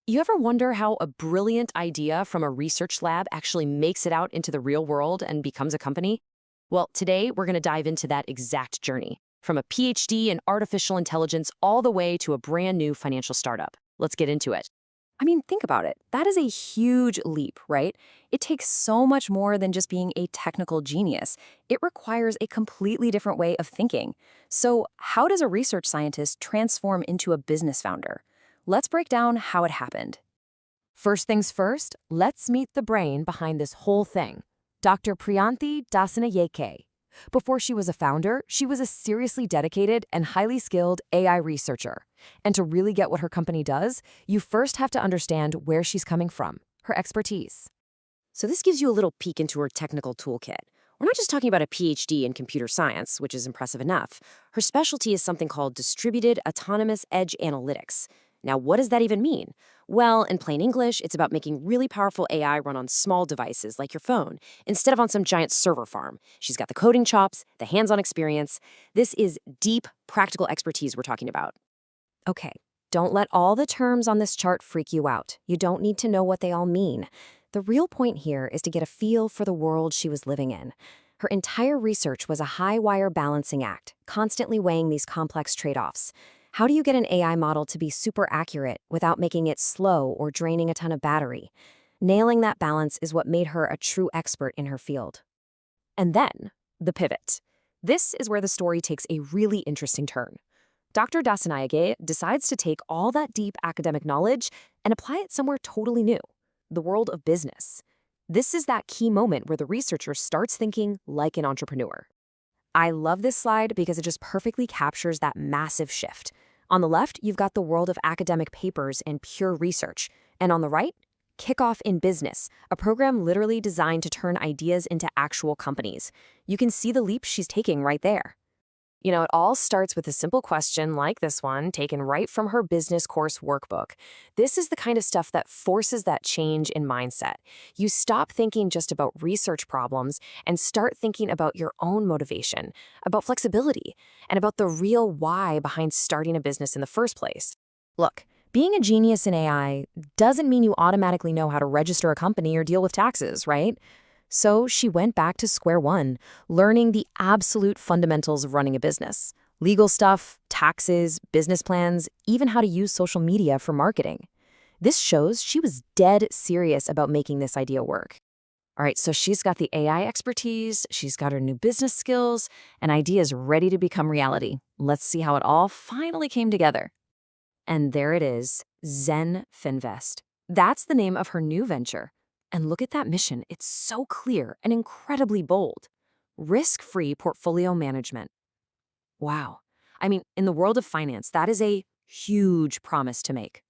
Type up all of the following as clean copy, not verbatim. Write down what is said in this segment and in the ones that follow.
You ever wonder how a brilliant idea from a research lab actually makes it out into the real world and becomes a company? Well, today we're going to dive into that exact journey, from a PhD in artificial intelligence all the way to a brand new financial startup. Let's get into it. I mean, think about it. That is a huge leap, right? It takes so much more than just being a technical genius. It requires a completely different way of thinking. So, how does a research scientist transform into a business founder? Let's break down how it happened. First things first, let's meet the brain behind this whole thing, Dr. Priyanthi Dasanayake. Before she was a founder, she was a seriously dedicated and highly skilled AI researcher. And to really get what her company does, you first have to understand where she's coming from, her expertise. So this gives you a little peek into her technical toolkit. We're not just talking about a PhD in computer science, which is impressive enough. Her specialty is something called distributed autonomous edge analytics. Now, what does that even mean? Well, in plain English, it's about making really powerful AI run on small devices like your phone, instead of on some giant server farm. She's got the coding chops, the hands-on experience. This is deep, practical expertise we're talking about. Okay, don't let all the terms on this chart freak you out. You don't need to know what they all mean. The real point here is to get a feel for the world she was living in. Her entire research was a high-wire balancing act, constantly weighing these complex trade-offs. How do you get an AI model to be super accurate without making it slow or draining a ton of battery? Nailing that balance is what made her a true expert in her field. And then, the pivot. This is where the story takes a really interesting turn. Dr. Dasanayake decides to take all that deep academic knowledge and apply it somewhere totally new, the world of business. This is that key moment where the researcher starts thinking like an entrepreneur. I love this slide because it just perfectly captures that massive shift. On the left, you've got the world of academic papers and pure research. And on the right, Kickoff in Business, a program literally designed to turn ideas into actual companies. You can see the leap she's taking right there. You know, it all starts with a simple question like this one, taken right from her business course workbook. This is the kind of stuff that forces that change in mindset. You stop thinking just about research problems and start thinking about your own motivation, about flexibility, and about the real why behind starting a business in the first place. Look, being a genius in AI doesn't mean you automatically know how to register a company or deal with taxes, right? So she went back to square one, learning the absolute fundamentals of running a business. Legal stuff, taxes, business plans, even how to use social media for marketing. This shows she was dead serious about making this idea work. All right, so she's got the AI expertise, she's got her new business skills, and ideas ready to become reality. Let's see how it all finally came together. And there it is, Zenfinvest. That's the name of her new venture. And look at that mission. It's so clear and incredibly bold. Risk-free portfolio management. Wow. I mean, in the world of finance, that is a huge promise to make.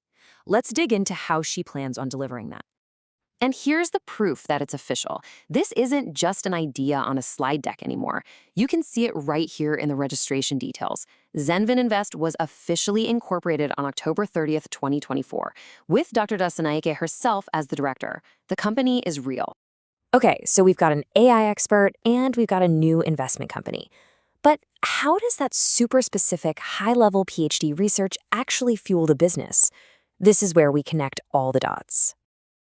Let's dig into how she plans on delivering that. And here's the proof that it's official. This isn't just an idea on a slide deck anymore. You can see it right here in the registration details. Zenfinvest was officially incorporated on October 30th, 2024, with Dr. Dasanayake herself as the director. The company is real. Okay, so we've got an AI expert and we've got a new investment company. But how does that super specific high-level PhD research actually fuel the business? This is where we connect all the dots.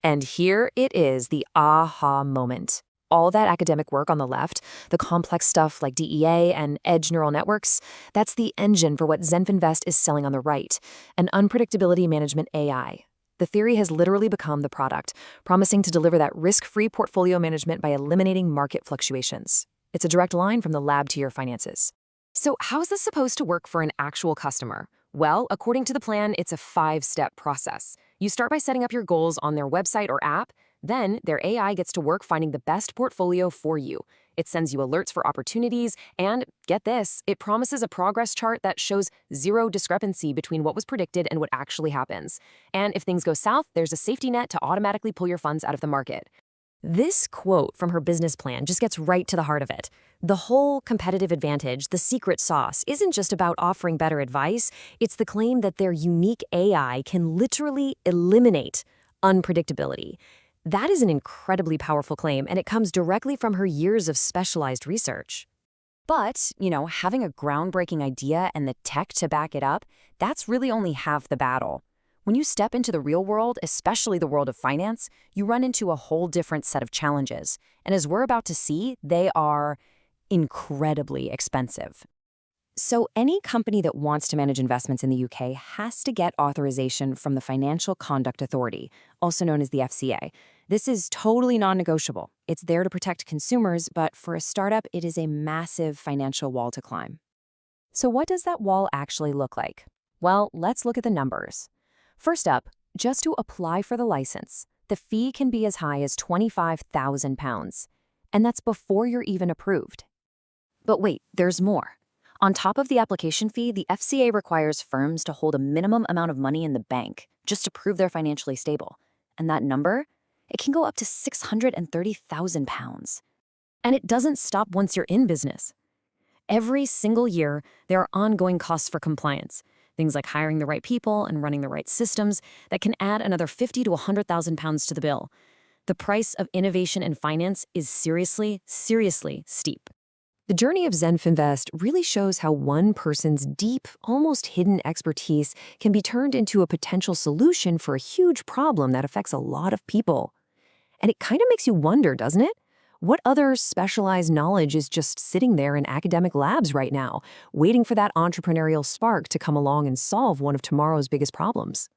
And here it is, the aha moment. All that academic work on the left, the complex stuff like DEA and edge neural networks, that's the engine for what Zenfinvest is selling on the right, an unpredictability management AI. The theory has literally become the product, promising to deliver that risk-free portfolio management by eliminating market fluctuations. It's a direct line from the lab to your finances. So how is this supposed to work for an actual customer? Well, according to the plan, it's a 5-step process. You start by setting up your goals on their website or app. Then their AI gets to work finding the best portfolio for you. It sends you alerts for opportunities, and get this, it promises a progress chart that shows zero discrepancy between what was predicted and what actually happens. And if things go south, there's a safety net to automatically pull your funds out of the market. This quote from her business plan just gets right to the heart of it. The whole competitive advantage, the secret sauce, isn't just about offering better advice. It's the claim that their unique AI can literally eliminate unpredictability. That is an incredibly powerful claim, and it comes directly from her years of specialized research. But, having a groundbreaking idea and the tech to back it up, that's really only half the battle. When you step into the real world, especially the world of finance, you run into a whole different set of challenges. And as we're about to see, they are incredibly expensive. So any company that wants to manage investments in the UK has to get authorization from the Financial Conduct Authority, also known as the FCA. This is totally non-negotiable. It's there to protect consumers, but for a startup, it is a massive financial wall to climb. So what does that wall actually look like? Well, let's look at the numbers. First up, just to apply for the license, the fee can be as high as £25,000. And that's before you're even approved. But wait, there's more. On top of the application fee, the FCA requires firms to hold a minimum amount of money in the bank just to prove they're financially stable. And that number? It can go up to £630,000. And it doesn't stop once you're in business. Every single year, there are ongoing costs for compliance. Things like hiring the right people and running the right systems that can add another £50,000 to £100,000 to the bill. The price of innovation in finance is seriously, seriously steep. The journey of Zenfinvest really shows how one person's deep, almost hidden expertise can be turned into a potential solution for a huge problem that affects a lot of people. And it kind of makes you wonder, doesn't it? What other specialized knowledge is just sitting there in academic labs right now, waiting for that entrepreneurial spark to come along and solve one of tomorrow's biggest problems?